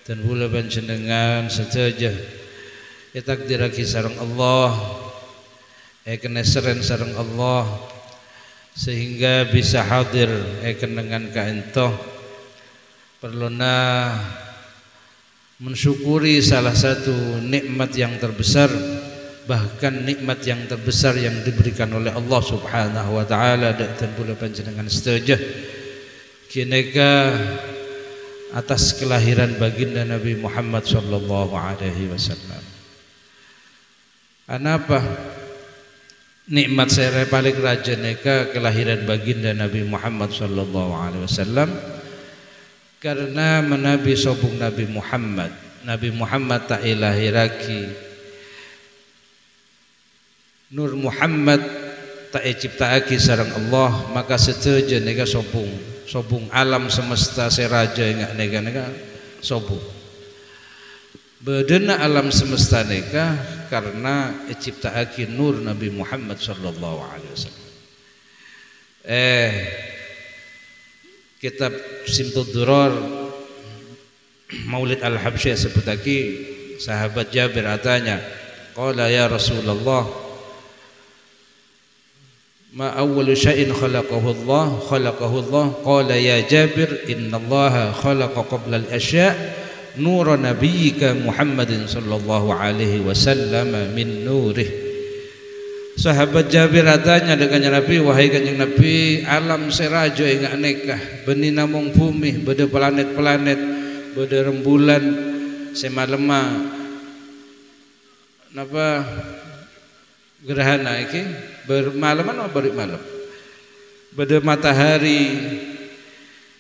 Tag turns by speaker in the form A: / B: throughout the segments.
A: dan pula panjenengan sedaya takdirake sareng Allah keneseren sareng Allah sehingga bisa hadir dengan kaentoh perluna mensyukuri salah satu nikmat yang terbesar, bahkan nikmat yang terbesar yang diberikan oleh Allah Subhanahu wa taala dan pula panjenengan sedaya kineka atas kelahiran baginda Nabi Muhammad sallallahu alaihi wasallam. Kenapa nikmat saya paling raja neka kelahiran baginda Nabi Muhammad sallallahu alaihi wasallam? Karena menabi sobung Nabi Muhammad tak ilahiraki Nur Muhammad tak ciptaaki sareng Allah, maka setuju nega sobung alam semesta seraja nega sobung bedena alam semesta nega karena ciptaaki nur Nabi Muhammad sallallahu alaihi wasallam. Kitab Simtud Durar Maulid Al-Habsyah sebutaki sahabat Jabir atanya qala ya Rasulullah ma awwalu syai'in khalaqahu Allah qala ya Jabir innallaha khalaqa qabla al-asya' nura nabiyyika Muhammadin sallallahu alaihi wasallam min nurih. Sahabat Jabir adanya dengan Nabi, wahai kanjeng Nabi, alam seraja ingat nekah beni namung bumi beda planet-planet beda rembulan semalema napa gerhana iki bermalaman atau beri malam beda matahari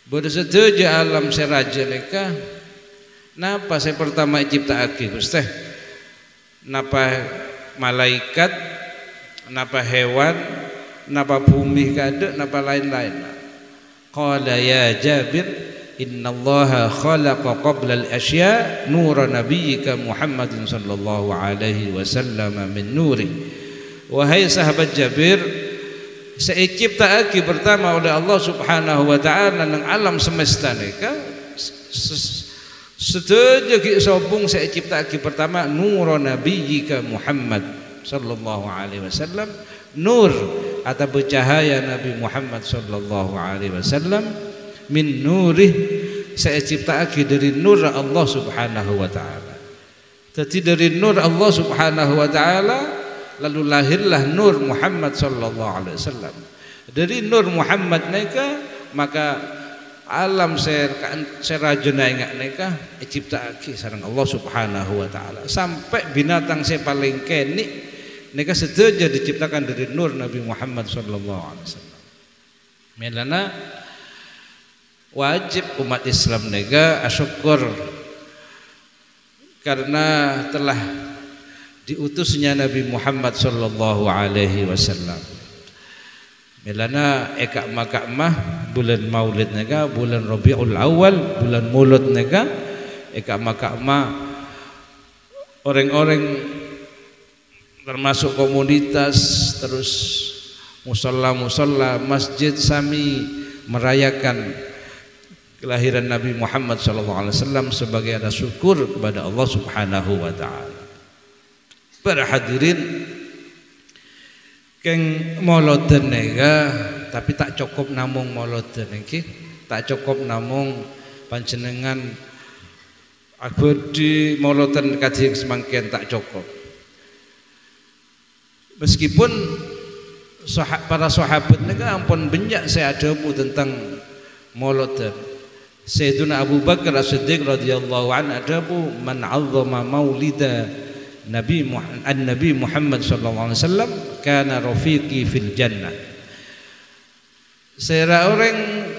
A: beda setuju alam seraja nekah napa saya pertama ciptaake Gusti napa malaikat napa hewan, napa bumi kada, napa lain-lain. Qala ya Jabir, innallaha khalaqa qabla al-asya' nura nabiyyika Muhammadin sallallahu alaihi wasallam min nuri. Wahai sahabat Jabir, saya ciptaake pertama oleh Allah Subhanahu wa taala nang alam semesta nika setuju ki sobung saya ciptaake pertama nura nabiyyika Muhammad sallallahu alaihi wasallam, nur atau cahaya Nabi Muhammad sallallahu alaihi wasallam min nurih saya ciptaake dari nur Allah Subhanahu wa taala. Jadi dari nur Allah Subhanahu wa taala lalu lahirlah nur Muhammad sallallahu alaihi wasallam. Dari nur Muhammad nika maka alam serajana ingat nika ciptaake sareng Allah Subhanahu wa taala sampai binatang saya paling kenik neka setuju diciptakan dari nur Nabi Muhammad sallallahu alaihi wasallam. Melana wajib umat Islam nega asyukur karena telah diutusnya Nabi Muhammad sallallahu alaihi wasallam. Melana eka makamah bulan Maulid nega bulan Rabiul Awal bulan Maulud nega eka makamah orang-orang termasuk komunitas terus musalla masjid sami merayakan kelahiran Nabi Muhammad sallallahu alaihi wasallam sebagai ada syukur kepada Allah Subhanahu wa taala. Para hadirin keng mauloden nega tapi tak cukup namung mauloden iki, tak cukup namung panjenengan abadi mauloden kaji semangken tak cukup. Meskipun para sahabat nega ampun banyak saya adamu tentang maulid. Sayyiduna Abu Bakar As-Siddiq radhiyallahu anhu adabu man 'azzama maulida Nabi Muhammad sallallahu alaihi wasallam kana rafiqi fil jannah. Saya orang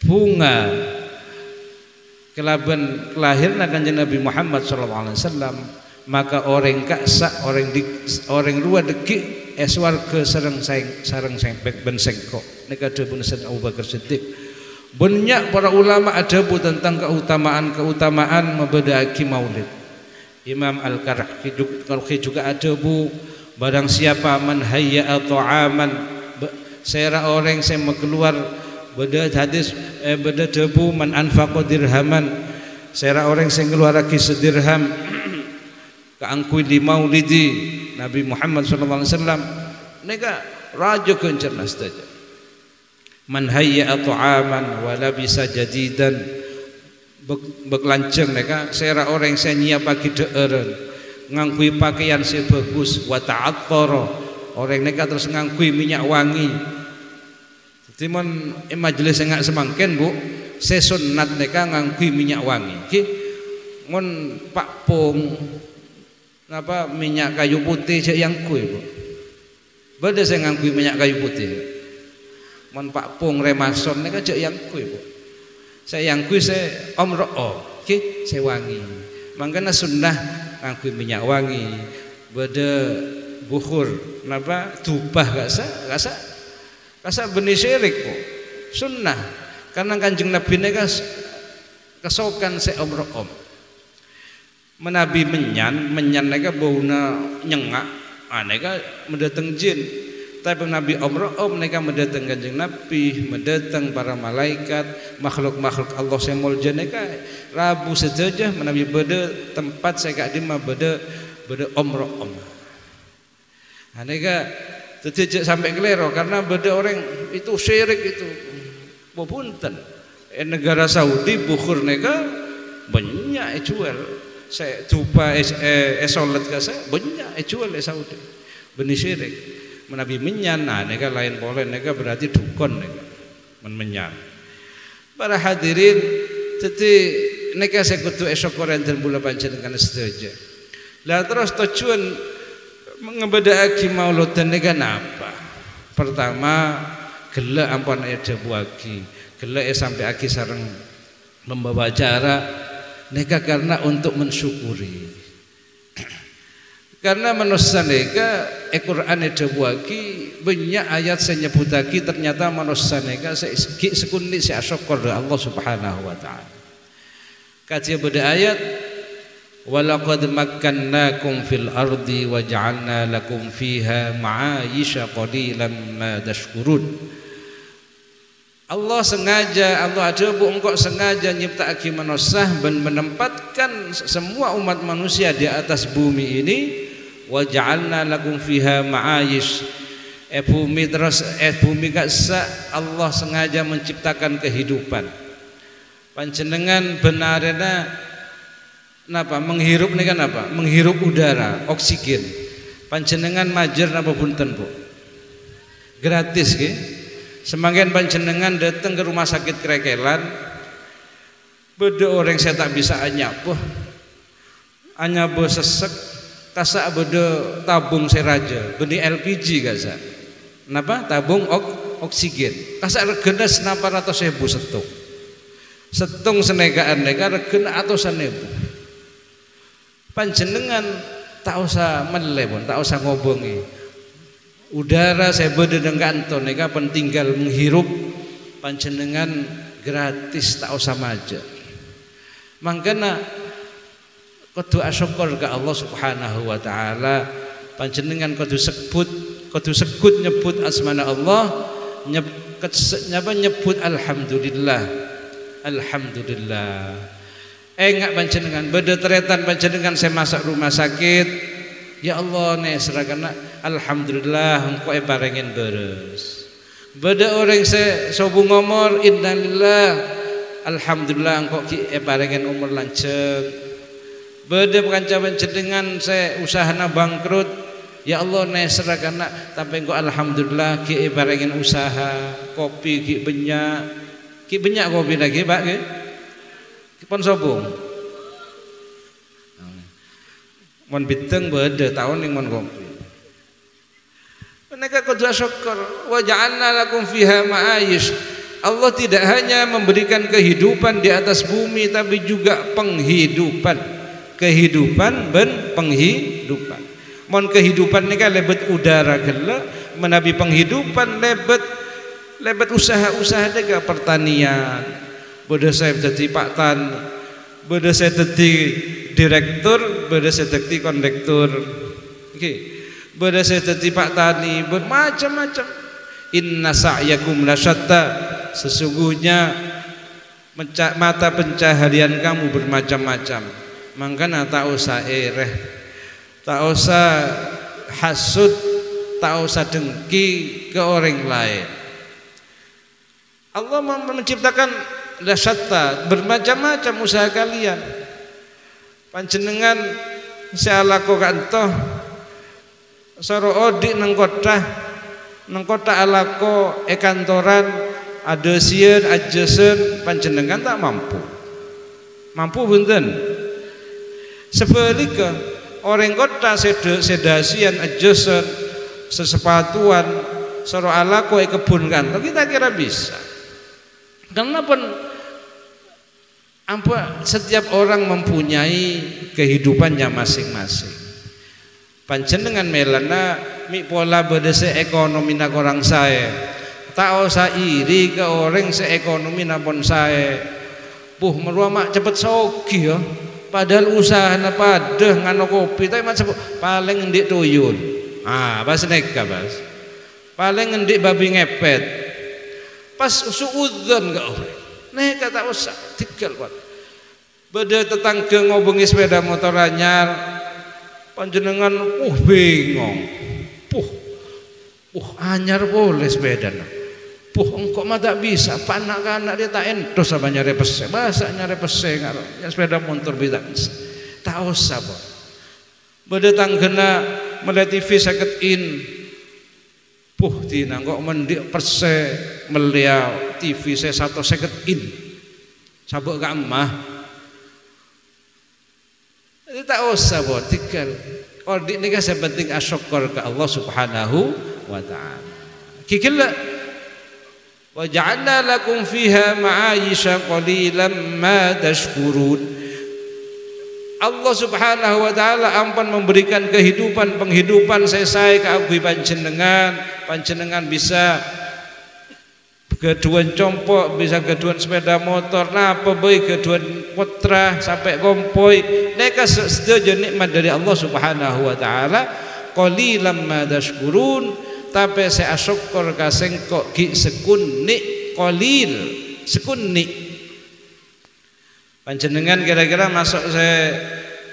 A: bunga kelaban kelahirna kanjeng Nabi Muhammad sallallahu alaihi wasallam maka orang kaksa orang dua dekik eswarga sareng sengpek ben sengkok nika dawuh Abu Bakar Siddiq. Banyak para ulama adabu tentang keutamaan membedaki maulid. Imam Al-Karhi juga adabu barang siapa man hayya ta'aman saya orang saya keluar beda hadis beda debu man anfaqa dirhaman Sera orang sing ngeluarake sedirham kaangkui di maulidi Nabi Muhammad sallallahu alaihi wasallam nega raja kencernas saja. Man hayya ta'aman wa labisa jadidan beglanceng nega sera orang sing nyiapake deureun ngangkui pakaian sing bagus wa ta'attara orang nega terus ngangkui minyak wangi. Dadi mun majelis sing ngak semangken Bu sesunat nega ngangkui minyak wangi. Ki mun Pak Pung apa minyak kayu putih cek yang kui Bu. Beda saya ngangkui minyak kayu putih. Mon Pak Pung Remason neka cek yang kui Bu. Saya yang kui saya omro'o, ki saya wangi. Mangkana sunnah ngangkui minyak wangi. Beda bukhur, napa tubah gak benih syirik Bu. Sunnah. Karena Kanjeng Nabi neka kesokan saya omro'om. Menabi menyan neka bauna nyengak neka mendatang jin tapi Nabi om neka mendatang Kanjeng Nabi mendatang para malaikat makhluk-makhluk Allah yang mulja neka rabu sejaja menabi beda tempat saya kak dima beda om neka tidak sampai kelero karena beda orang itu syirik itu bopunten negara Saudi bukhur neka banyak jual saya coba esolat kasa banyak jual Saudi benih syirik menabi menyan neka lain boleh neka berarti dukun neka menyan para hadirin jadi neka saya kutu esok koren dan bulan panjenengan setuju lah terus tujuan mengebedaki maulud dan neka napa pertama gelak ampun ada buagi gelak sampai aki sareng membawa acara neka karena untuk mensyukuri karena manusia neka Al-Quran itu buaki banyak ayat saya nyebutaki ternyata manusia neka sekundi saya syukur Allah subhanahu wa ta'ala kajian pada ayat walaqad makkannakum fil ardi wa ja'alna lakum fiha ma'ayisha qalilan ma tashkurun Allah sengaja, Allah ada engkau sengaja nyiptaki manusia dan menempatkan semua umat manusia di atas bumi ini wa ja'alna lakum fiha ma'ayish bumi terus bumi kaksa Allah sengaja menciptakan kehidupan panjenengan benarena napa menghirup ini kan apa menghirup udara oksigen panjenengan majer napa punten Bu gratis ke semakin panjenengan datang ke rumah sakit kerekelan beda orang saya tak bisa anyapuh sesek kasa beda tabung seraja benih LPG kasa napa tabung oksigen kasa regena 800.000 setung senegaan neka regena atusan ribu panjenengan tak usah melebon tak usah ngobongi udara saya beda dengan kantor neka pentinggal menghirup panjenengan gratis tak usah maja mangkana kudu syukur ke Allah subhanahu wa ta'ala panjenengan kudu sekut nyebut asmana Allah nyebut alhamdulillah enggak panjenengan beda teretan panjenengan saya masuk rumah sakit ya Allah nih seragana alhamdulillah engkau barengin beres beda orang saya sobu ngomor innalillah alhamdulillah engkau barengin umur lanceng beda kanca panjenengan saya usahana bangkrut ya Allah nih seragana tapi engkau alhamdulillah barengin usaha kopi banyak kopi lagi Pak pon sobung mon biteng beda tahun yang mon kopi mereka kudu syukur wa ja'alna lakum fiha ma'ayish Allah tidak hanya memberikan kehidupan di atas bumi tapi juga penghidupan dan penghidupan mon kehidupan ini kan lebet udara gela menabi penghidupan lebet usaha-usaha dega pertanian beda saya jadi Pak Tan beda saya jadi direktur, beda saya jadi kondektur, beda saya jadi Pak Tani, bermacam-macam. Inna sa'yakum lasyatta, sesungguhnya mata pencaharian kamu bermacam-macam. Mangkana tak usah ereh, tak usah hasud, tak usah dengki ke orang lain. Allah menciptakan syatta, bermacam-macam usaha kalian. Panjenengan sealako kantoh soro odik nang kota alako kantoran adesian adjesen panjenengan tak mampu bunten. Sebaliknya orang kota sedasian adjesen sesepatuan soro alako kebun kantor kita kira bisa. Karena setiap orang mempunyai kehidupannya masing-masing. Panjenengan melana mi pola bedese ekonomi nak orang saya. Tak usah iri ke orang seekonomi napon saya. Puh merua mak cepet sogi ya. Padahal usaha na padeh ngano kopi tapi mak paling ngendik tuyul. Pas neka bas. Paling ngendik babi ngepet. Pas suudzon gak orang. Neka tak usah tinggal buat. Beda tetangga ngobengi sepeda motor anyar. Panjenengan bingung. Anyar boleh sepeda. Engkau mah tak bisa. Panak-anak dia tak entos apa nyari pese. Bahasa nyari pese yang sepeda motor bisa. Tak usah boh. Beda tanggena melihat TV sakit in. Tina kok mendik perse meliau TV saya satu seket in sabuk gak emah itu tak usah buat tinggal ordik ni kan sepenting asyukur ke Allah subhanahu wa ta'ala kikila wa ja'alna lakum fiha ma'ayisha qalilan ma tashkurun. Allah subhanahu wa ta'ala ampun memberikan penghidupan saya ke abdi panjenengan bisa keduan compok, bisa keduan sepeda motor, napa baik keduan putra sampai kompoi. Mereka setuju nikmat dari Allah subhanahu wa ta'ala. Qalilan ma tashkurun, tapi saya syukur kaseng kok ki sekunni qalil sekunni. Panjenengan kira-kira masuk saya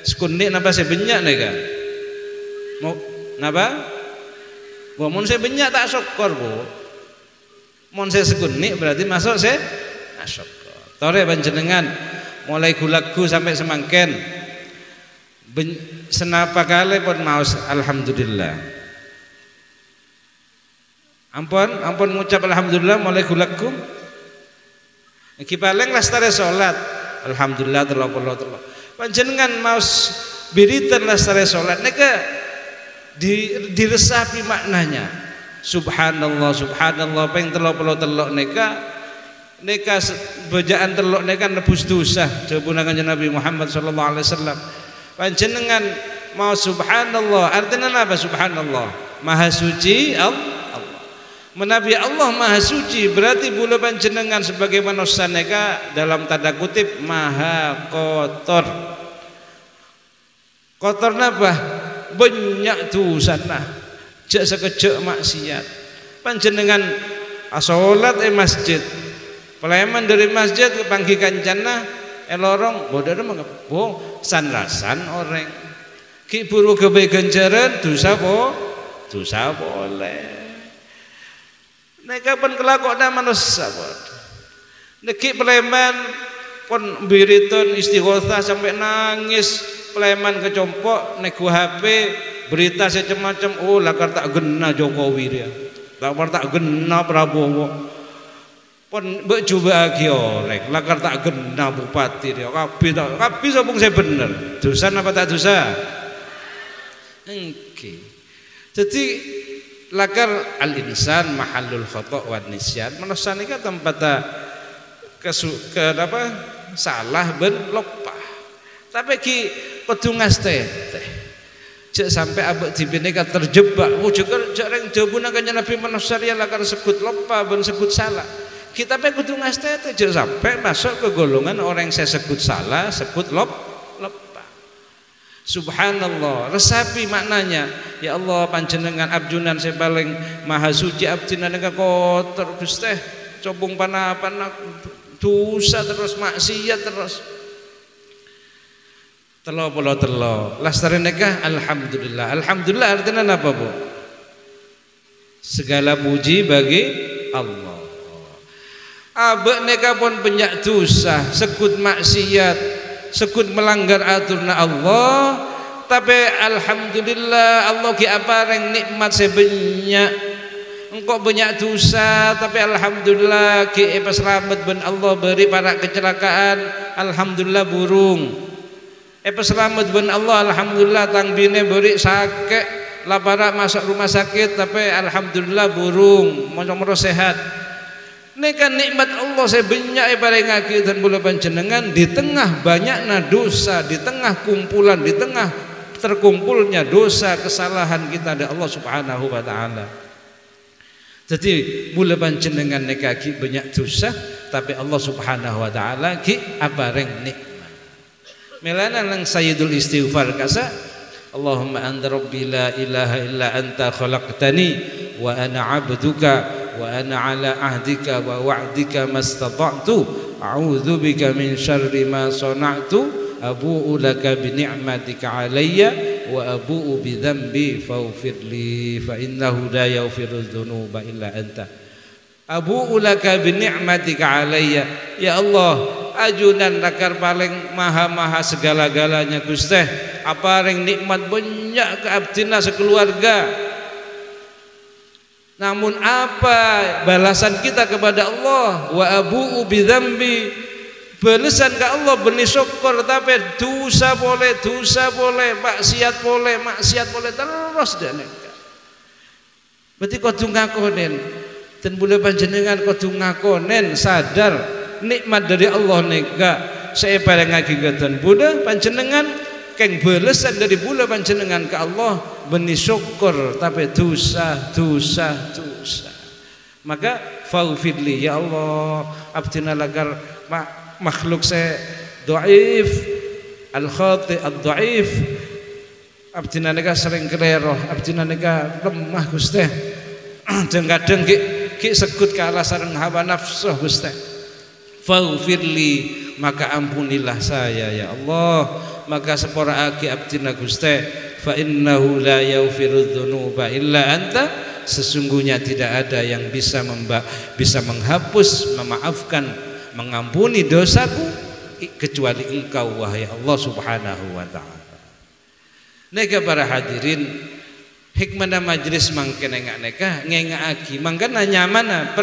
A: sekunni napa saya benyak nega? Mau napa? Mun saya benyak tak syukur bu. Mun saya sekunni berarti masuk saya syukur. Tore panjenengan mulai gulaku sampai semangken senapa kali pun maus alhamdulillah. Ampun ngucap alhamdulillah mulai gulaku. Iki paling lastare salat. Alhamdulillah terlalu. Panjenengan maus biritan lastare salat neka diresapi maknanya. Subhanallah peng telok neka bejaan telok neka nebus dosa jebunangan Nabi Muhammad sallallahu alaihi wasallam. Panjenengan mau subhanallah artinya apa subhanallah? Maha suci Allah. Menabi Allah maha suci berarti bulu panjenengan sebagai manusia neka dalam tanda kutip maha kotor. Kotor napa? Banyak dosa nah. Jak sekejak maksiat. Panjenengan salat masjid. Pelayaman dari masjid ke panggi kancana lorong bodoh mengapa? Sanrasan orang. Ki buru kebe ganjaran dosa boleh. Nek kapan kelakona manusia buat. Neki pelayaman pun biriton istighosah sampai nangis pelayaman kecompok nek HP berita macam lakar tak gena Jokowi dia. Lakar tak gena Prabowo. Pun mbok coba lagi orang lakar tak gena bupati dia. Kabeh sopung saya bener. Dosa apa tak dosa? Oke. Jadi lakar al-insan mahallul khata' wa nisyan. Manusia ini kan tempat salah ben lupa. Tapi ki kudu ngaste. Cek sampai abad dibine ka terjebak. Juga jarang jabuna kanjeng Nabi manusia ya lakar sebut lupa ben sebut salah. Kita pe kudu ngaste cek sampai masuk ke golongan orang yang saya sebut salah, sebut lupa. Subhanallah, resapi maknanya. Ya Allah panjenengan abjunan saya paling maha suci abdinan neka kotor Gusti. Cobong panah dosa terus, maksiat terus. Telo lastari nikah alhamdulillah. Alhamdulillah artinya apa, Bu? Segala puji bagi Allah. Abek nikah pun banyak dosa, sekut maksiat, sekut melanggar aturan Allah, tapi alhamdulillah Allah ki apareng nikmat sebanyak. Engkau banyak dosa tapi alhamdulillah ki selamat ben Allah beri para kecelakaan, alhamdulillah burung. Selamat ben Allah alhamdulillah tang bine beri sakit lapara masuk rumah sakit tapi alhamdulillah burung mono sehat. Ini kan nikmat Allah saya banyak barengake dan bola panjenengan di tengah banyaknya dosa, di tengah kumpulan, di tengah terkumpulnya dosa kesalahan kita dari Allah Subhanahu wa taala. Jadi mula panjenengan nekaki banyak dosa tapi Allah Subhanahu wa taala ki abareng nikmat. Melana nang sayyidul istighfar kasa Allahumma anta rabbi la ilaha illa anta khalaqtani wa ana 'abduka wa ana 'ala ahdika wa wa'dika mastata'tu a'udzu bika min syarri ma sana'tu abu'u laka bi ni'matika 'alayya wa abu'u bi dhanbi faghfir li fa innahu la yaghfiru dzunuba illa anta. Abu'u laka bi ni'matika 'alayya, ya Allah ajunan nakar paling maha segala-galanya Gusti, apa ring nikmat banyak ke abdina sekeluarga. Namun apa balasan kita kepada Allah? Wa abu'u bidzambi, balasan ke Allah benih syukur tapi dosa boleh, maksiat boleh terus dan berarti kudu ngakonen dan boleh panjenengan kudu ngakonen sadar nikmat dari Allah nega saya bareng ngagigatan Buddha panjenengan keng belesan dari Buddha panjenengan ke Allah benih syukur tapi dosa maka faghfirli ya Allah abdina lagar makhluk saya dhaif al-khati ad-dhaif abdina nega sering kelero abdina nega lemah Gusti kadang-kadang ki sekut ke alasan hawa nafsu Gusti. Faghfirli maka ampunilah saya ya Allah, maka sepora aki abdina Gusti fa innahu la yaghfiru dzunuba illa anta, sesungguhnya tidak ada yang bisa menghapus, memaafkan, mengampuni dosaku kecuali Engkau wahai Allah Subhanahu wa taala. Nega para hadirin hikmah majlis mangkene ngengaki mangkana nyamana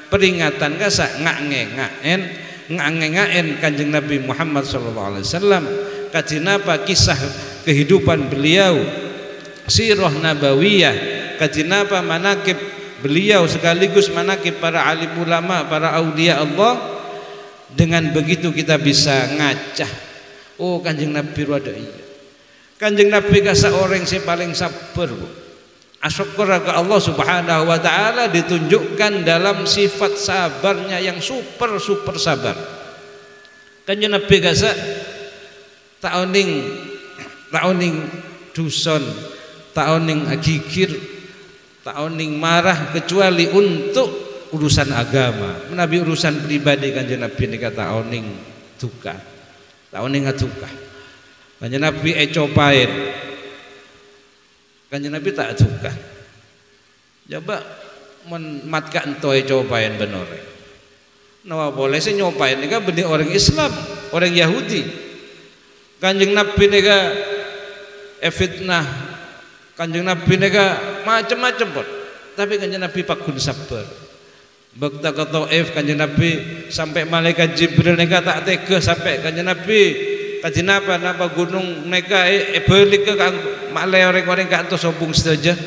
A: peringatan kasa ngengaen Kanjeng Nabi Muhammad sallallahu alaihi wasallam kadinapa kisah kehidupan beliau sirah nabawiyah kadinapa manakib beliau sekaligus manakib para alim ulama para aulia Allah. Dengan begitu kita bisa ngacah oh Kanjeng Nabi rada iya Kanjeng Nabi kasa orang yang paling sabar asyukur ke Allah Subhanahu wa taala ditunjukkan dalam sifat sabarnya yang super sabar. Kanjeng Nabi kasa taoning duson, taoning agigir, taoning marah kecuali untuk urusan agama. Nabi urusan pribadi Kanjeng Nabi ini kata taoning duka. Taoning duka. Kanjeng Nabi copain. Kanjeng Nabi tak suka. Coba menmatka entoy cobain bener. Nah boleh sih nyobain ini kan benih orang Islam, orang Yahudi. Kanjeng Nabi ini kan fitnah. Kanjeng Nabi ini kan macam-macam pun. Tapi Kanjeng Nabi pakun sabar. Bakta ke Taif Kanjeng Nabi sampai malaikat Jibril ini kan tak tega sampai Kanjeng Nabi kadinapa napa gunung neka balik ke malai orang-orang kantor sombong saja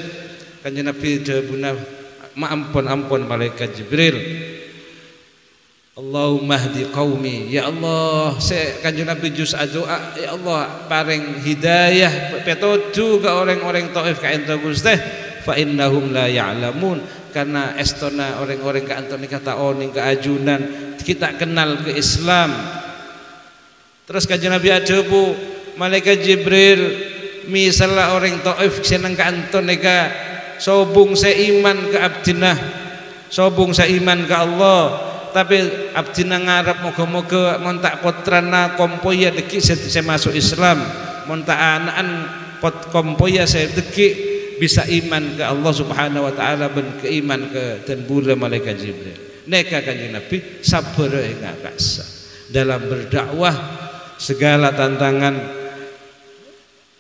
A: Kanjeng Nabi debuna ampun malaikat Jibril Allahumma hdi qaumi ya Allah saya Kanjeng Nabi juz doa ya Allah paring hidayah petunjuk ke orang-orang Taif ka ento Gusti fa innahum la ya'lamun karena estona orang-orang ka ento kata oning keajunan kita kenal ke Islam. Terus Kanjeng Nabi ada bu malaikat Jibril misalnya orang Taif senang ke anton neka sobung seiman ke abdinah sobung seiman ke Allah tapi abdi nang ngarep moga-moga montak potrana kompoya deki saya masuk Islam, montak anakan pot kompoya saya deki bisa iman ke Allah Subhanahu wa taala ben keiman ke dan bula malaikat Jibril. Neka kanjeng Nabi sabar enggak kasa dalam berdakwah segala tantangan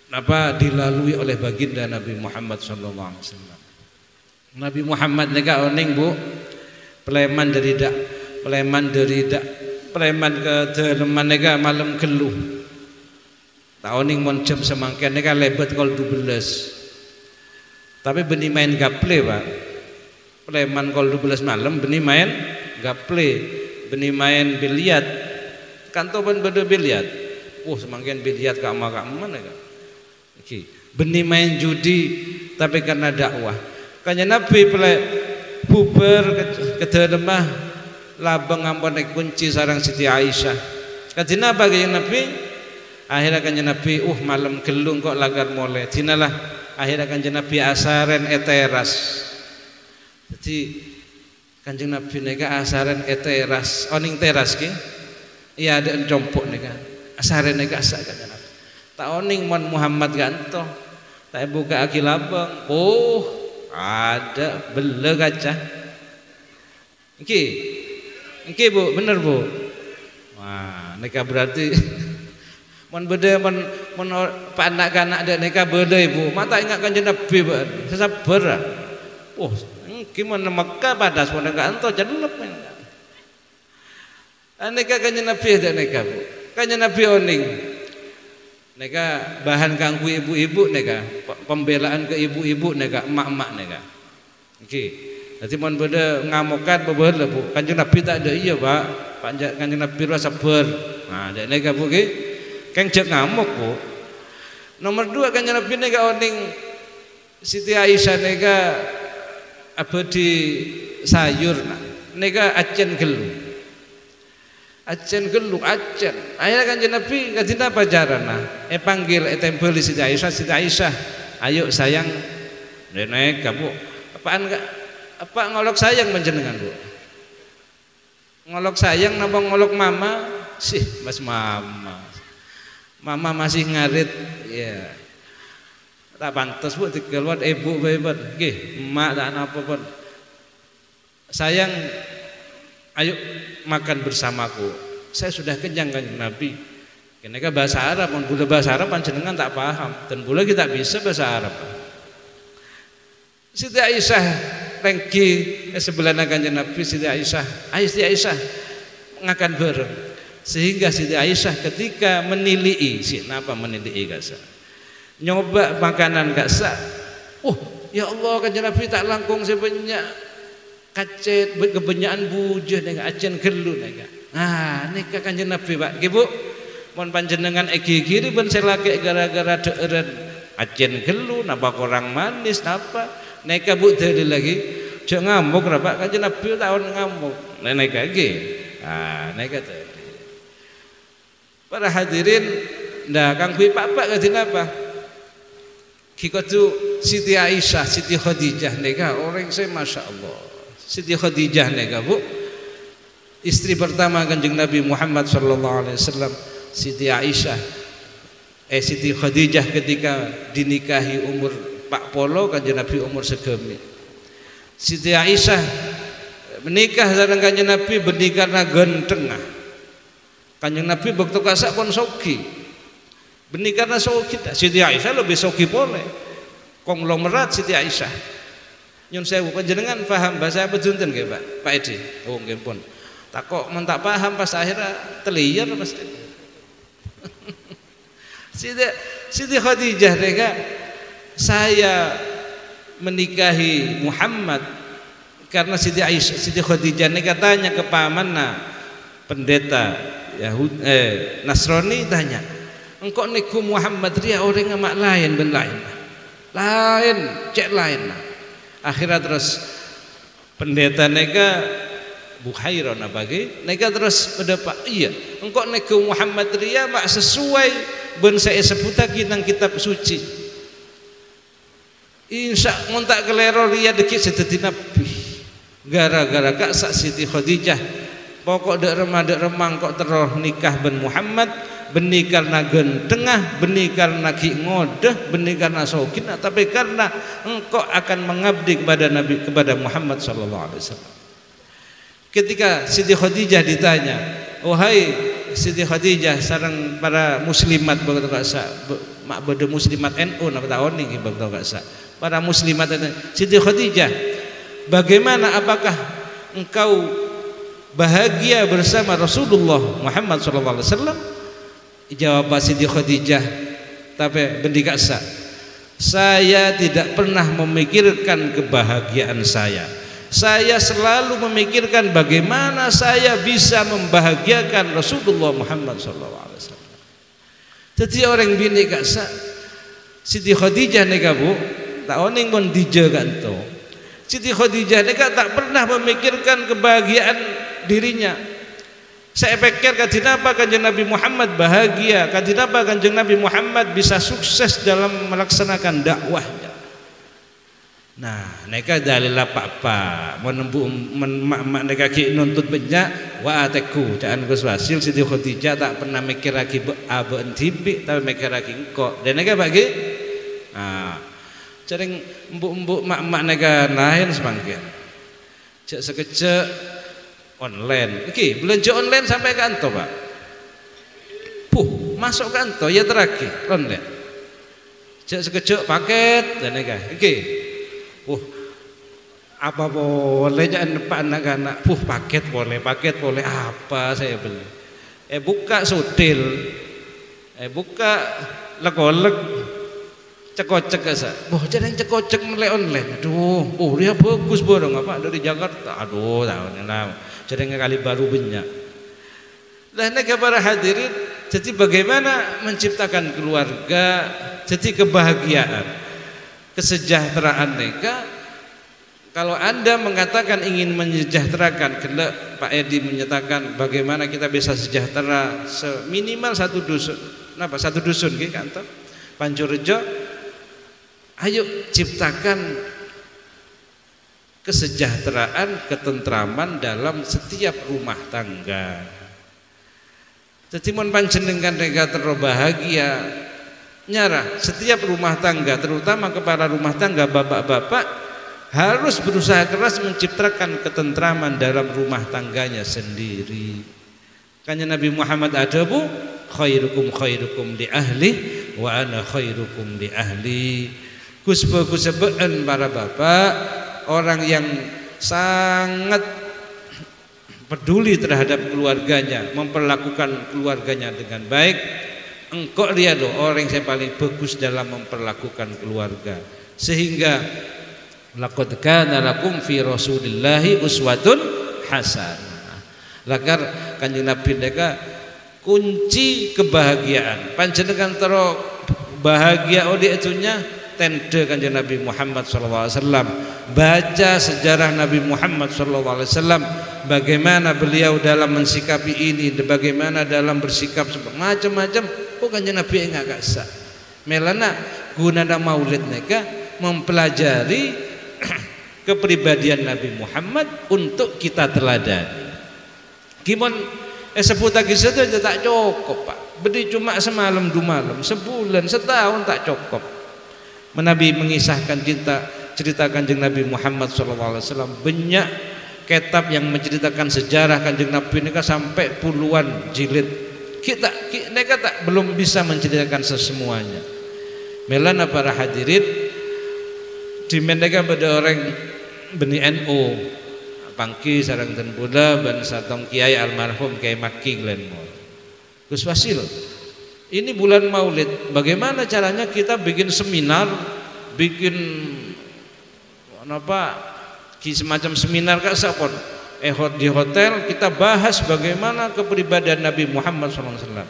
A: apa dilalui oleh baginda Nabi Muhammad sallallahu alaihi wasallam. Nabi Muhammad neka oning Bu Pleman derida Pleman ke daleman neka malam keluh taoning mon jam semangken neka lebet kol 12 tapi beni main gaple Pak Pleman kol 12 malam beni main gaple beni main biliat kanto ben beda biliat semangken biliat ka mana ka beni main judi tapi karena dakwah kanya Nabi bubar ke lemah labang ampun kunci sarang Siti Aisyah kanjeng Nabi akhirnya kanjeng Nabi malam gelung kok lagar mulai dinalah akhirnya kanjeng Nabi asaren eteras jadi kanjeng Nabi neka asaren eteras oning teras ki iya ada jompok neka asaren neka asa kanjeng Nabi tak oning mon Muhammad ganto tak buka aki labang ada bela gajah Oke Bu bener Bu wah neka berarti mon beda mon anak-anak ada neka beda Ibu mata ingat kanjeng Nabi sabar gimana Mekah padas pun enggak ento janulep neka kanjeng Nabi ada neka Bu kanjeng Nabi oning neka bahan kanggo ibu-ibu neka pembelaan ke ibu-ibu neka emak-emak neka jadi mon beda ngamokan bebel Bu kanjeng Nabi tak ada iya Pak kanjeng Nabi rasa sabar nah dek neka Bu keng cek ngamuk Bu nomor 2 kanjeng Nabi neka oning Siti Aisyah neka apa di sayur neka acen gelu akhirnya kanjeng Nabi kadina pajarana panggil tempel Siti Aisyah ayo sayang nenek kamu apaan enggak apa ngolok sayang menjenengan Bu ngolok sayang napa ngolok mama sih mas mama masih ngarit ya tak pantas Bu dikeluar ibu bebet nggih emak tak napa pun sayang ayo makan bersamaku saya sudah kenyang kanjeng Nabi kenapa bahasa Arab pun bula bahasa Arab panjenengan tak paham dan bula kita bisa bahasa Arab Siti Aisyah rengki sebelah kanjeng Nabi Siti Aisyah ngakan bareng sehingga Siti Aisyah ketika menilii napa menilii gasa nyoba makanan gasa ya Allah kanjeng Nabi tak langkung sebanyak kacet kebanyakan bujah nega acen gelu nega neka kanjeng Nabi Pak nggih Bu mon panjenengan giri ben selake gara-gara deureun acen gelu napa kurang manis napa neka Bu dalil lagi jek ngamuk ra Pak kanjeng Nabi tahun ngamuk neka nggih neka tadi para hadirin kang Pak kadin apa kikatu Siti Aisyah Siti Khadijah neka orang saya Masya Allah Siti Khadijah neka Bu istri pertama kanjeng Nabi Muhammad sallallahu alaihi wasallam Siti Aisyah Siti Khadijah ketika dinikahi umur 40 kanjeng Nabi umur segemi Siti Aisyah menikah sareng kanjeng Nabi benih karena ganteng kanjeng Nabi waktu kasak pun sogi benih karena sogi Siti Aisyah lebih sogi boleh konglomerat Siti Aisyah nyun sewu panjenengan paham bahasa apa junten nggih Pak Edi nggih pun tak kok men tak paham pas akhirnya teliyar pasti Siti Khadijah neka saya menikahi Muhammad karena Siti Khadijah neka tanya ke pamanna pendeta Nasrani tanya engkau niku Muhammad ria orang amak lain ben lain cek lain akhirnya terus pendeta nega Bukhairah nabagi nega terus pada Pak iya engkau nega Muhammad ria mak sesuai ben saya sebutaki nang kitab suci insya ngontak kelero ria deki sedeti Nabi gara-gara kak sak Siti Khadijah pokok dek remang kok terus nikah ben Muhammad, beni karena gentengah, beni karena ki ngodeh, beni karena sogin, tapi karena engkau akan mengabdi kepada Nabi, kepada Muhammad sallallahu alaihi wasallam. Ketika Siti Khadijah ditanya, "Wahai Siti Khadijah sareng para muslimat begitu gak sa, mak bede muslimat NU napa taon niki begitu gak sa. Para muslimat Siti Khadijah, bagaimana apakah engkau bahagia bersama Rasulullah Muhammad sallallahu alaihi wasallam?" Jawab Siti Khadijah, tapi bendika saya tidak pernah memikirkan kebahagiaan saya. Saya selalu memikirkan bagaimana saya bisa membahagiakan Rasulullah Muhammad sallallahu alaihi wasallam. Jadi orang bini kak Siti Khadijah neka bu, tak oning pun dijaga to. Siti Khadijah neka tak pernah memikirkan kebahagiaan dirinya. Saya pikir kadinapa kanjeng Nabi Muhammad bahagia, kadinapa kanjeng Nabi Muhammad bisa sukses dalam melaksanakan dakwahnya. Nah, neka dalil apa-apa menembu mak neka ki nuntut banyak wa ateku jangan Gus Wasil Siti Khadijah tak pernah mikir lagi abe entibi tapi mikir lagi engkau dan neka bagi cering embuk-embuk mak neka lain semangkin cek sekecek online. Oke, belanja online sampai ke anto, Pak. Masuk ke anto ya terakhir online. Cek sekejap paket dan neka. Oke. Apa boleh jangan Pak anak-anak. Paket boleh apa saya beli. Buka sutil. Buka legolek. Cekocek asa. Jangan cekocek mulai online. Aduh, dia bagus borong apa dari Jakarta. Aduh, tahun lah. Jadi kali baru banyak. Lah neka para hadirin, jadi bagaimana menciptakan keluarga, jadi kebahagiaan, kesejahteraan neka. Kalau Anda mengatakan ingin menyejahterakan, kelak Pak Edi menyatakan bagaimana kita bisa sejahtera seminimal satu dusun. Napa satu dusun nggih kantor Panjurjo. Ayo ciptakan kesejahteraan, ketentraman dalam setiap rumah tangga. Jadi mun panjenengan neka terbahagia, nyara setiap rumah tangga, terutama kepala rumah tangga bapak-bapak harus berusaha keras menciptakan ketentraman dalam rumah tangganya sendiri. Kanjeng Nabi Muhammad ada bu, khairukum li ahli wa ana khairukum li ahli. Kusebeen para bapak, orang yang sangat peduli terhadap keluarganya, memperlakukan keluarganya dengan baik. Engkau lihat loh, orang yang saya paling bagus dalam memperlakukan keluarga. Sehingga laqad kana lakum fi Rasulillahi uswatun hasanah. Lakar kanjeng Nabi neka kunci kebahagiaan. Panjenengan tero bahagia oleh itunya tende kanjeng Nabi Muhammad sallallahu alaihi wasallam. Baca sejarah Nabi Muhammad sallallahu alaihi wasallam, bagaimana beliau dalam mensikapi ini, bagaimana dalam bersikap macam-macam. Kanjeng Nabi enggak kasa. Melana gunana maulid neka mempelajari kepribadian Nabi Muhammad untuk kita teladani. Gimon sebut lagi saja tak cukup Pak. Bedi cuma semalam dua malam, sebulan, setahun tak cukup. Nabi mengisahkan cerita kanjeng Nabi Muhammad SAW. Banyak kitab yang menceritakan sejarah kanjeng Nabi ini sampai puluhan jilid. Kita tak belum bisa menceritakan sesemuanya. Melana para hadirin di menega pada orang beni NU pangki sareng ten Buddha ban satong kiai almarhum Kiai Maki Glenmore. Gus Wasil, ini bulan Maulid, bagaimana caranya kita bikin seminar, bikin apa semacam seminar kak sapon di hotel kita bahas bagaimana kepribadian Nabi Muhammad SAW.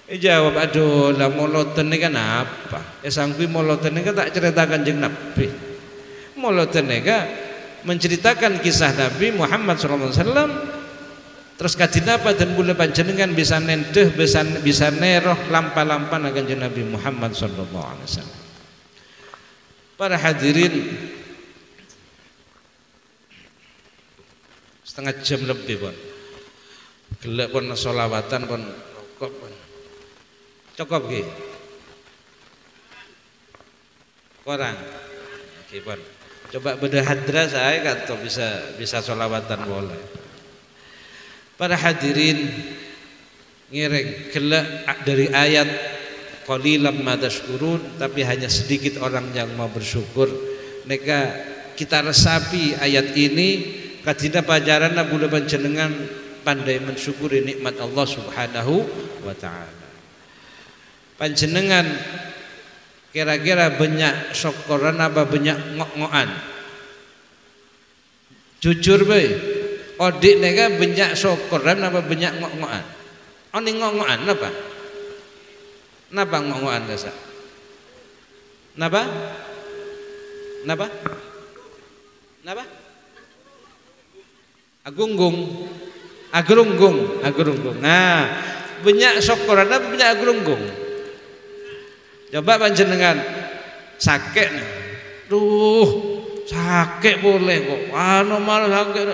A: Jawab, aduh lah moloten ini kan apa? Sangkui moloten ini kan tak ceritakan jeng Nabi. Moloten ini kan menceritakan kisah Nabi Muhammad SAW. Terus kadinapa dan boleh panjenengan bisa nendeh, bisa neroh lampa-lampa akan jeng Nabi Muhammad SAW. Para hadirin, setengah jam lebih Pak. Gelek pun solawatan pun rokok pun. Cukup nggih. Kurang. Nggih pun. Coba beda hadra saya kan bisa solawatan boleh. Para hadirin ngiring gelek dari ayat qalilan ma tashkurun, tapi hanya sedikit orang yang mau bersyukur. Neka kita resapi ayat ini kadina pajaranna bula panjenengan pandai mensyukuri nikmat Allah Subhanahu wa taala. Panjenengan kira-kira banyak syukuran apa banyak ngok-ngokan? Jujur bae. Odik neka banyak syukuran apa banyak ngok-ngokan? Oni ngok-ngokan apa? Napa ngok-ngokan kasa? Napa? Napa? Napa? Agunggung. Agrunggung. Nah, banyak syukuran apa banyak agrunggung? Coba panjenengan sakit nih. Duh, sakit boleh kok. Anu malah sakit.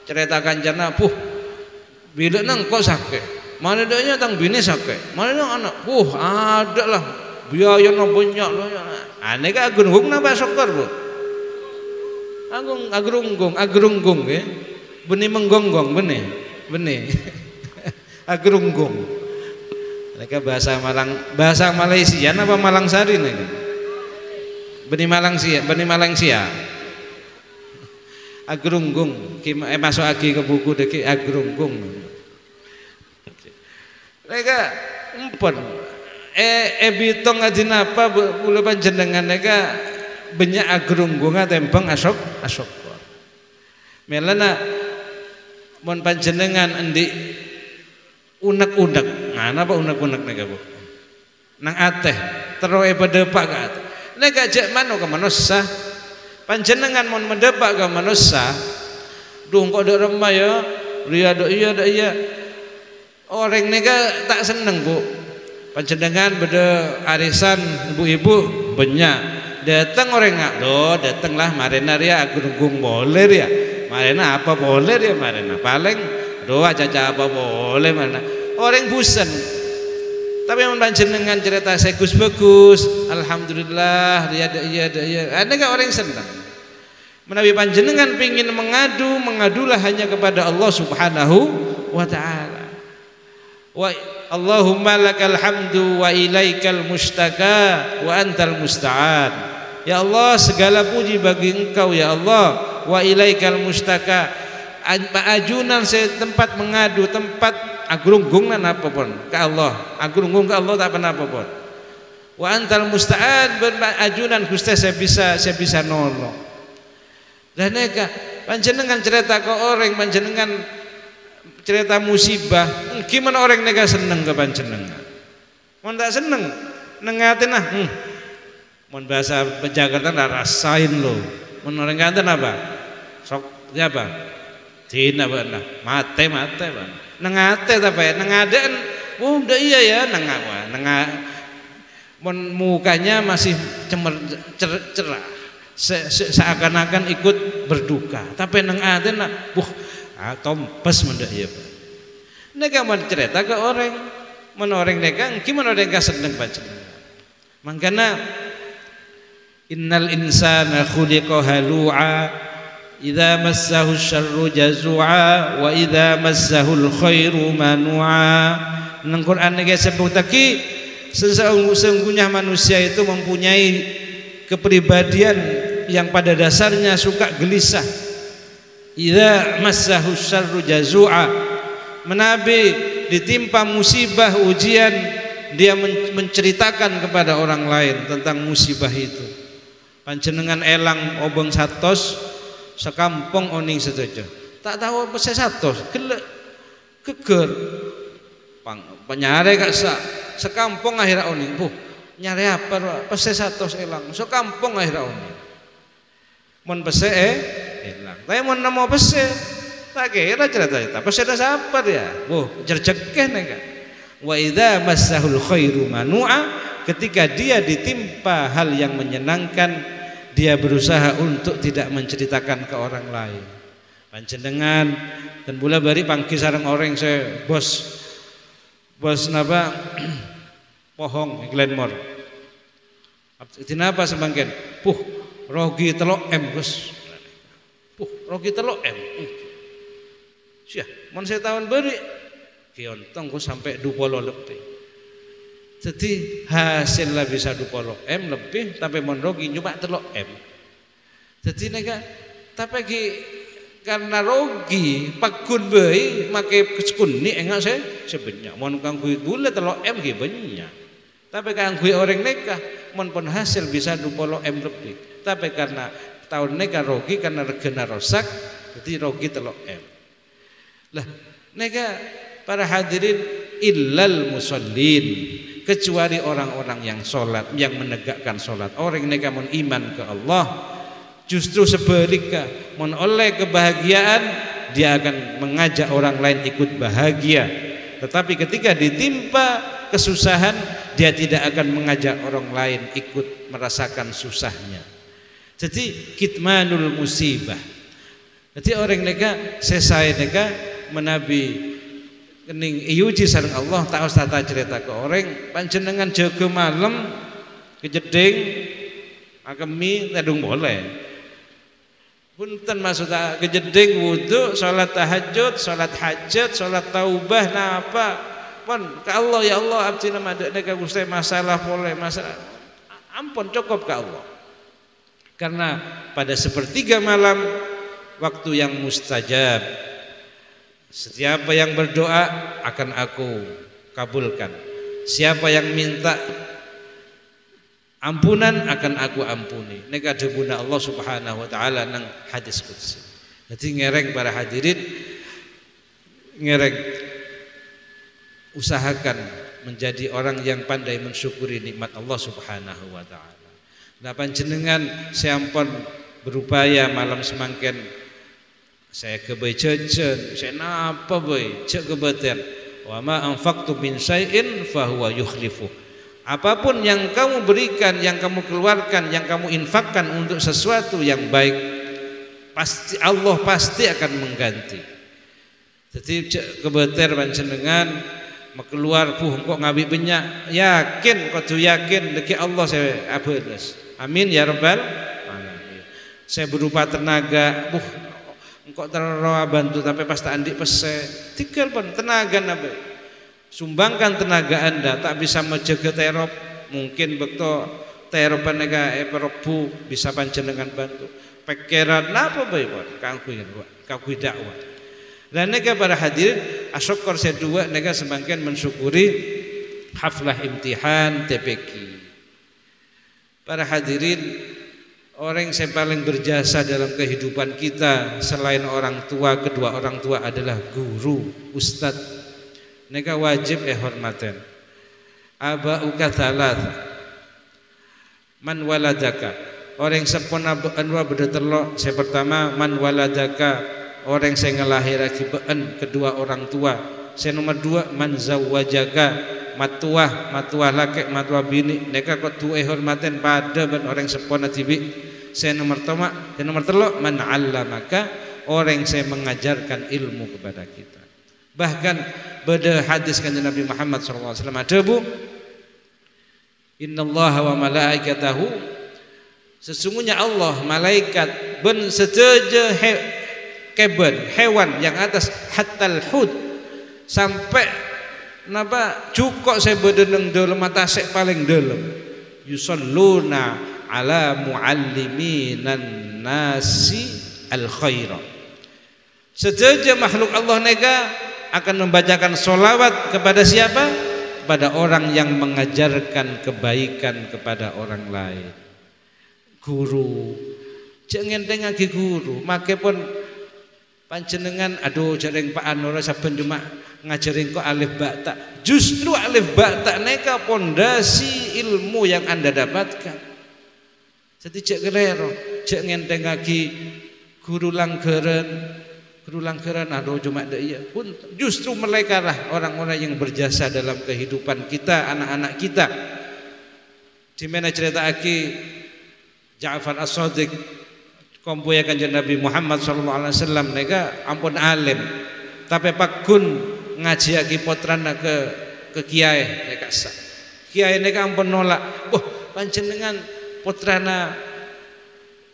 A: Ceritakan jana, bila nang kok sakit. Mana adanya tang bini sakit, mana yang anak, ada lah biaya no banyak loh. Aneh kan agrunggung napa syukur bu? Agrunggung ya, benih menggonggong benih, agrunggung. Mereka bahasa Malaysia, apa Malangsari nih? Benih Malaysia. Agrunggung, masuk lagi ke buku deki agrunggung. Mereka empon bitong ajin apa bulu panjenengan mereka banyak agrunggunga tempeng asok melana mon panjenengan endi unek-unek napa unek-unek mereka bu nang ateh teroe pedepak ka ateh mereka jak mano ka manusia panjenengan mon mendepak ka manusia duh kok dok remah ya ria dok iya orang nega tak seneng bu panjenengan beda arisan ibu-ibu banyak datang orang nggak datanglah marina ria agrunggung boleh ya marina apa boleh ya marina paling doa caca apa boleh mana orang busan tapi yang panjenengan cerita saya bagus alhamdulillah dia ada nggak orang senang menawi panjenengan pingin mengadulah hanya kepada Allah Subhanahu wa taala. Wa Allahumma lakal hamdu wa ilaikal mustaka wa antal musta'an. Ya Allah, segala puji bagi Engkau ya Allah, wa ilaikal mustaka. Ajunan saya tempat mengadu, tempat agrunggungan apa pun ke Allah. Agrunggung ke Allah tak pernah apa pun. Wa antal musta'an, ajunan Gusti saya bisa nolong. Dan neka panjenengan cerita ke orang panjenengan cerita musibah, gimana orang nega seneng ke panjenengan? Mau tak seneng, nengatin mau bahasa Jakarta rasain lo. Mau orang ngaten apa? Sok apa? Cina apa? Mate apa? Nengate apa ya? Nengaden, udah iya ya mukanya masih cerah, seakan-akan ikut berduka. Tapi nengaten tompes mendak ya. Nega mau cerita ke orang, orang nega gimana orang nega seneng panjenengan. Mangkana innal insana khuliqa halu'a idza massahu syarru jazua wa idza massahu khairu manu'a. Nang Quran nega sebut taki sesungguhnya manusia itu mempunyai kepribadian yang pada dasarnya suka gelisah. Idza massahu syarru jazua, menabi ditimpa musibah ujian dia menceritakan kepada orang lain tentang musibah itu. Panjenengan elang obeng satos sekampung oning setuju tak tahu apa satos gelek geger penyare gak sekampung akhirnya oning nyare apa pese satos elang sekampung akhirnya oning mon pese hilang. Tapi mau nemu pese, tak kira cerita. Pese dah sabar ya. Jerjekeh nega. Wa idza massahul khairu manu'a, ketika dia ditimpa hal yang menyenangkan, dia berusaha untuk tidak menceritakan ke orang lain. panjenengan dan bola bari panggil sareng orang saya bos napa pohong Glenmore. Dinapa semangken? Rogi telok M Gus. Rogi telok M. Syah, mon saya tahun beri kiontong Gus sampai 20 lebih. Jadi hasilnya bisa 20 M lebih, tapi mon rogi cuma telok M. Jadi nega tapi karena rogi pakun bayi make keskun ni enggak saya sebenarnya mon kang kui gula telok M ge banyak. Tapi kang kui orang neka mon pun hasil bisa 20 M lebih. Tapi karena tahun neka rogi karena regana rosak jadi rogi telok M. Lah neka para hadirin illal musallin, kecuali orang-orang yang sholat, yang menegakkan sholat. Orang neka mon iman ke Allah. Justru sebaliknya, mon oleh kebahagiaan dia akan mengajak orang lain ikut bahagia. Tetapi ketika ditimpa kesusahan, dia tidak akan mengajak orang lain ikut merasakan susahnya. Jadi kitmanul musibah. Jadi orang neka sesai neka menabi kening iuji sareng Allah taos tata cerita ke orang panjenengan jaga malam kejeding akemi tadung boleh. Punten maksudnya kejeding wudu, salat tahajud, salat hajat, salat taubah napa pun ke Allah ya Allah abdi nama neka Gusti masalah boleh masalah ampun cukup ke Allah. Karena pada sepertiga malam waktu yang mustajab, siapa yang berdoa akan aku kabulkan, siapa yang minta ampunan akan aku ampuni. Neka debuna Allah Subhanahu wa taala nang hadis qudsi. Jadi ngereng para hadirin, ngereng usahakan menjadi orang yang pandai mensyukuri nikmat Allah Subhanahu wa taala. Nah panjenengan sampun berupaya malam semangken saya kebejajan, saya napa boy, cek kebeter. Wa ma anfaqtu min syai'in fa huwa yukhlifu. Apapun yang kamu berikan, yang kamu keluarkan, yang kamu infakkan untuk sesuatu yang baik, pasti Allah pasti akan mengganti. Jadi kebeter panjenengan keluar kok ngabi banyak, yakin kudu yakin deki Allah saya abeles. Amin ya rabbal alamin. Saya berupa tenaga, engkau terlalu bantu tapi pas tak andik pese, tinggal pun tenaga nabe. Sumbangkan tenaga Anda tak bisa menjaga terop, mungkin betul terop nega perobu bisa panjenengan bantu. Pikiran apa bae kangku dakwah. Dan nega para hadirin asyukur saya dua nega semakin mensyukuri haflah imtihan TPQ. Para hadirin, orang yang paling berjasa dalam kehidupan kita selain orang tua, kedua orang tua adalah guru, ustadz. Neka wajib hormaten. Aba'uka thalatha man waladaka, orang yang sempurna anwa berdetelok. Saya pertama man waladaka, orang yang saya ngelahiraki be'en, kedua orang tua. Saya nomor dua man zawwajaka, matuah laki matuah bini. Neka kok tuwe hormaten pada ben orang sempurna tibi. Saya nomor telok man 'allamaka, orang yang saya mengajarkan ilmu kepada kita. Bahkan pada hadis kanjeng Nabi Muhammad SAW ada bu, innallaha wa malaikatahu, sesungguhnya Allah malaikat ben sejaja keben hewan yang atas hatal hud sampai napa cukok saya bedeneng dalam mata saya paling dalam yusalluna ala mualliminan nasi al khaira. Sejaja makhluk Allah nega akan membacakan sholawat kepada siapa? Kepada orang yang mengajarkan kebaikan kepada orang lain. Guru, jangan dengar ke guru. Make pun panjenengan, aduh jaring Pak Anwar saben cuma ngajarin kok alif ba ta. Justru alif ba ta neka pondasi ilmu yang Anda dapatkan. Jadi cek kelero, cek ngenteng lagi guru langgeren. Aduh cuma dia pun justru mereka lah orang-orang yang berjasa dalam kehidupan kita, anak-anak kita. Di mana cerita aki Ja'far As-Shadiq kompoya kanjeng Nabi Muhammad sallallahu alaihi wasallam nega ampun alim tapi pakun ngaji aki potrana ke kiai nega sak kiai nega ampun nolak panjenengan putrana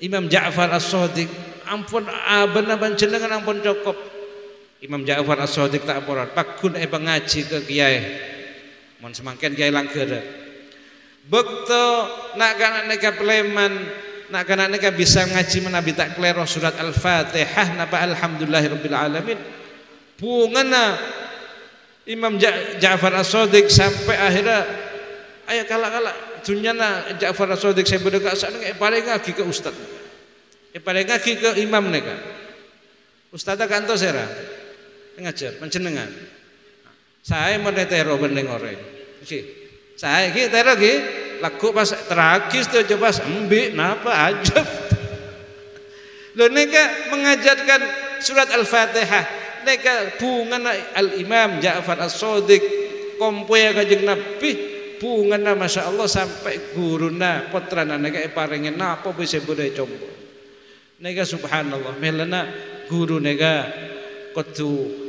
A: Imam Ja'far As-Shadiq ampun bener panjenengan ampun cukup Imam Ja'far As-Shadiq tak apuran pakun ngaji ke kiai mon semangken kiai langgar bekto nak kana nega pleman nak kana nega bisa ngaji menabi tak klero surat Al-Fatihah napa alhamdulillahirabbil alamin bungana Imam Ja'far As-Shadiq sampai akhirnya aya kala-kala dunyana Ja'far As-Shadiq saya bedega sana paling ngagi ke ustaz paling ngagi ke imam nega ustaz kanto sera ngajar panjenengan saya menetero bening oreng iki saya iki tero iki lagu pas tragis tuh coba embi napa aja lho nega mengajarkan surat Al-Fatihah nega bungan Al-Imam Ja'far As-Shadiq kompoya kanjeng Nabi bungan Masya Allah sampai guruna putrana nega paringin napa bisa budaya combo nega subhanallah melana guru nega kudu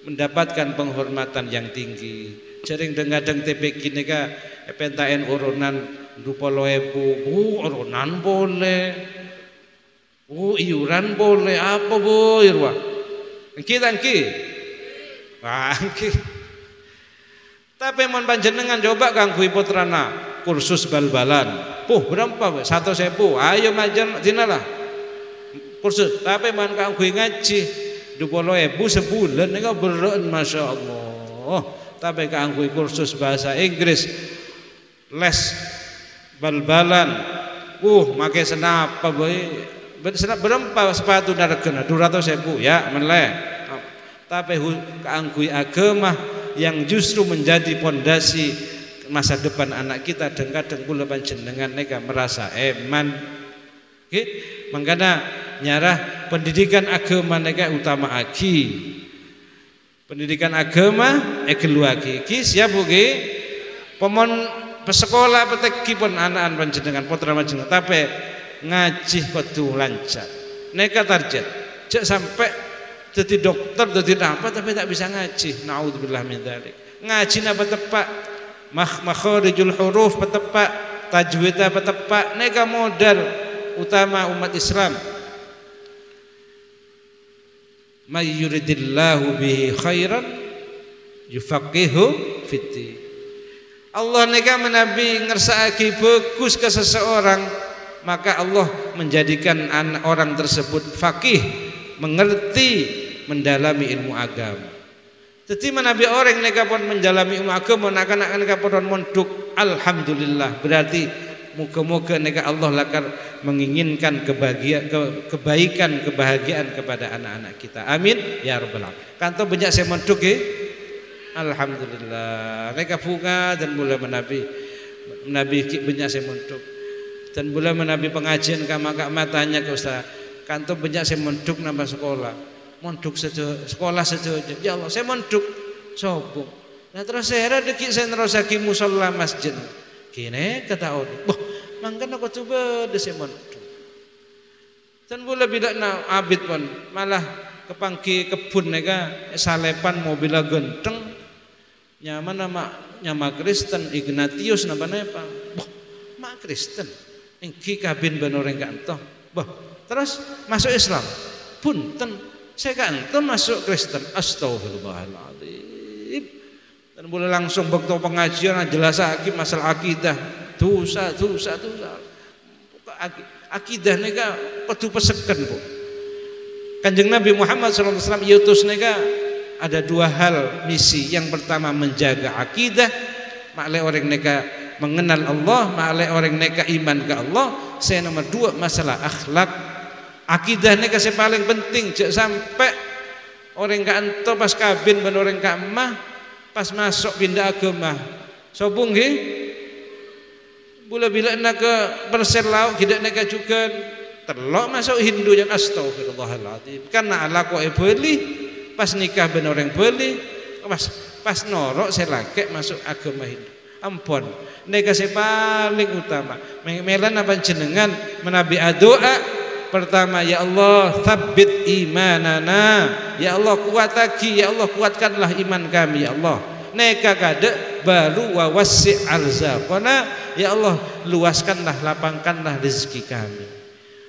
A: mendapatkan penghormatan yang tinggi sering dengadeng TPK nega pentaen urunan 20.000 urunan boleh iuran boleh apa bu irwa kita tapi mon panjenengan coba kanggo putrana kursus bal-balan berapa 1.000 ayo majan dinalah kursus tapi mon kanggo ngaji 20.000 sebulan nega beren Masya Allah tapi kanggo kursus bahasa Inggris les bal-balan make senapa boy berapa sepatu daragana 200.000 ya meneh tapi kanggo agama yang justru menjadi pondasi masa depan anak kita kadang kula panjenengan nega merasa eman mangkana nyarah pendidikan agama nega utama aki pendidikan agama keluarga iki siap ugi pemon pesekolah peteki pun anak-anak panjenengan putra panjenengan tapi ngaji kudu lancar nega target cek sampai jadi dokter jadi apa tapi tak bisa ngaji naudzubillah min dzalik ngaji napa tepak makharijul huruf tepak tajwid apa tepak nega modal utama umat Islam may yuridillahu bihi khairan yufaqihu fiddin Allah nega menabi ngersaki bagus ke seseorang maka Allah menjadikan orang tersebut faqih mengerti mendalami ilmu agama jadi menabi orang nega pun mendalami ilmu agama nak-nak nega pun mondok alhamdulillah berarti moga-moga nega Allah lakar menginginkan kebaikan kebahagiaan kepada anak-anak kita amin ya rabbal alamin kanto banyak saya mondok alhamdulillah nega bunga dan mulai menabi banyak saya mondok dan mulai menabi pengajian kama tanya ke ustaz kanto banyak saya mondok nambah sekolah mondok sekolah saja ya Allah saya mondok sobong nah terus saya deki saya nerosaki musalla masjid kini kata orang mangkan aku coba desi mondok dan boleh bidak na abid pun malah kepangki kebun nega salepan mobil genteng nyaman nama Kristen Ignatius nama apa mak Kristen ingki kabin benoreng kanto terus masuk Islam punten saya kanto masuk Kristen astagfirullahaladzim dan boleh langsung waktu pengajian jelas masalah akidah dosa akidah nega kudu peseken bu kanjeng Nabi Muhammad SAW yutus nega ada dua hal misi yang pertama menjaga akidah makle orang nega mengenal Allah makle orang nega iman ke Allah saya nomor dua masalah akhlak akidah nega saya paling penting sampai orang kanto pas kabin ben orang kamah pas masuk pindah agama sobung Bula bila nak ke perselau tidak nak juga terlok masuk Hindu yang astagfirullahaladzim karena ala kok beli pas nikah ben orang beli pas norok saya lagi masuk agama Hindu ampun nega saya paling utama melan apa jenengan menabi doa Pertama, ya Allah tsabbit imanana, ya Allah kuat lagi, ya Allah kuatkanlah iman kami ya Allah. Neka kade baru wa wasi' arzaqana, ya Allah luaskanlah, lapangkanlah rezeki kami.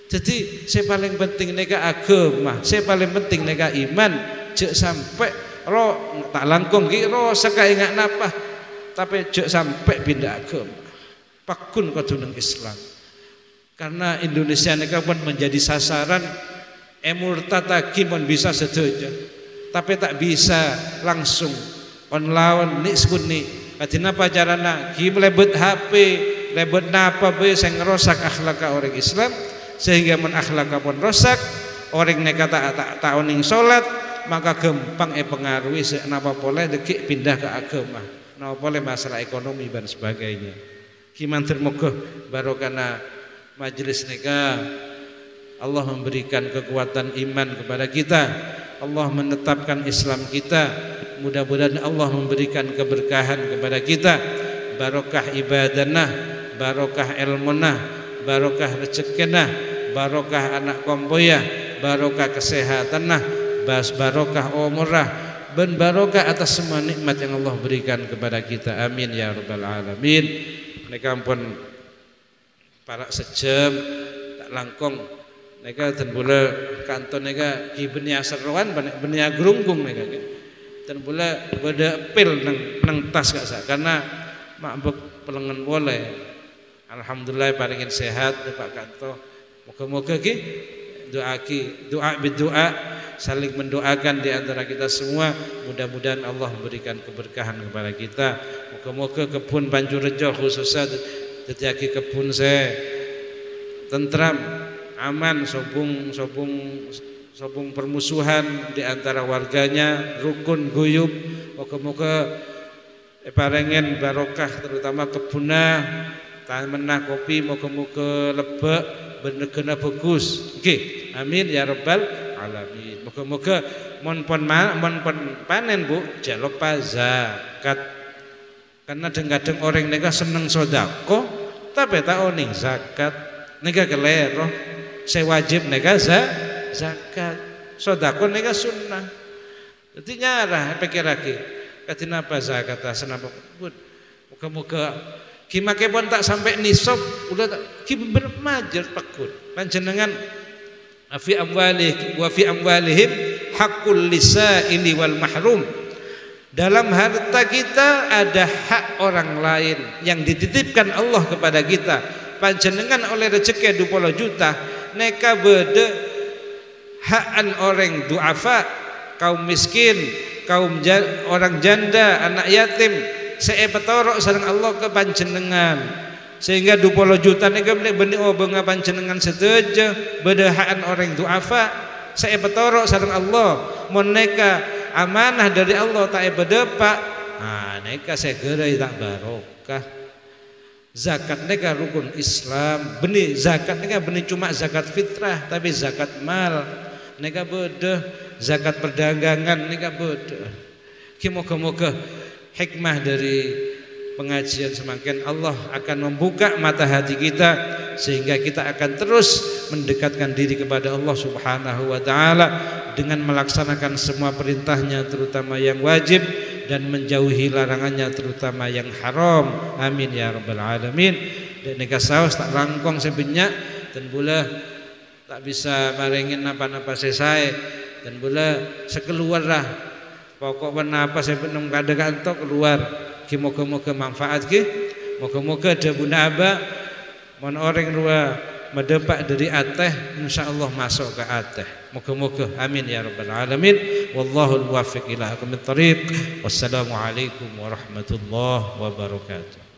A: Jadi saya paling penting neka agama, saya paling penting neka iman, jek sampai ro tak langkung ki ro sakai ingat napa, tapi jek sampai pindah agama. Pakun koduneng Islam. Karena Indonesia neka pun menjadi sasaran murtad pun bisa sedojo, tapi tak bisa langsung on lawan nik sekuni. Kadina pacarana ki lebet HP, lebet napa be sing ngerosak akhlak orang Islam, sehingga men akhlak pun rosak, orang neka tak oning salat, maka gampang pengaruhi napa boleh dekik pindah ke agama, napa boleh masalah ekonomi dan sebagainya. Kiman termoga barokana majelis neka, Allah memberikan kekuatan iman kepada kita, Allah menetapkan Islam kita, mudah-mudahan Allah memberikan keberkahan kepada kita, barokah ibadana, barokah ilmuna, barokah rezekina, barokah anak kompoya, barokah kesehatanna, barokah umurah, dan barokah atas semua nikmat yang Allah berikan kepada kita. Amin ya rabbal alamin. Neka ampun para sejam tak langkong neka dan bola kanton neka ki benia seruan benia gerunggung neka dan bola beda pil nang tas gak sa karena mabuk pelengan boleh. Alhamdulillah paringin sehat Pak Kanto, moga-moga ki doa berdoa saling mendoakan di antara kita semua, mudah-mudahan Allah memberikan keberkahan kepada kita. Moga-moga kebun Banjurejo khususnya jadi kebun saya tentram, aman, sobung permusuhan di antara warganya, rukun guyub. Moga-moga parengen barokah terutama kebunah, tamenah kopi, moga-moga lebek benegena bagus. Nggih, amin ya rabbal alamin. Moga-moga mon panen Bu, jangan lupa zakat. Karena kadang orang nega seneng sodako, tapi tak oning zakat. Nega kelero, saya wajib nega zakat. Sodako nega sunnah. Jadi nyarah pikir lagi. Katina apa zakat senapa pun. Muka-muka kimake pun tak sampai nisab, udah tak kim bermajer pakun. Panjenengan fi amwalihim wa fi amwalihim haqqul lisaili wal mahrum. Dalam harta kita ada hak orang lain yang dititipkan Allah kepada kita. Panjenengan oleh rezeki 20 juta neka bede hakan orang duafa, kaum miskin, orang janda, anak yatim, saya petorok sareng Allah ke panjenengan, sehingga 20 juta neka benih benga panjenengan setuju bede hakan orang duafa, saya petorok sareng Allah moneka amanah dari Allah tak berdepak. Nah, neka segera tak barokah. Zakat neka rukun Islam. Benih zakat neka benih cuma zakat fitrah, tapi zakat mal neka beda, zakat perdagangan neka beda. Moga-moga hikmah dari pengajian semakin Allah akan membuka mata hati kita sehingga kita akan terus mendekatkan diri kepada Allah Subhanahu wa taala dengan melaksanakan semua perintahnya terutama yang wajib dan menjauhi larangannya terutama yang haram. Amin ya rabbal alamin. Dan neka saus tak langkong sebenyak dan bola tak bisa maringin napa-napa selesai dan bola sekeluar lah pokok apa saya penung kada kantor keluar. Moga-moga manfaat ki, moga-moga ada bunda aba mon orang rua medepak dari ateh insyaallah masuk ke ateh. Moga-moga amin ya rabbal alamin. Wallahul muwaffiq ila aqwamit thariq. Wassalamualaikum warahmatullahi wabarakatuh.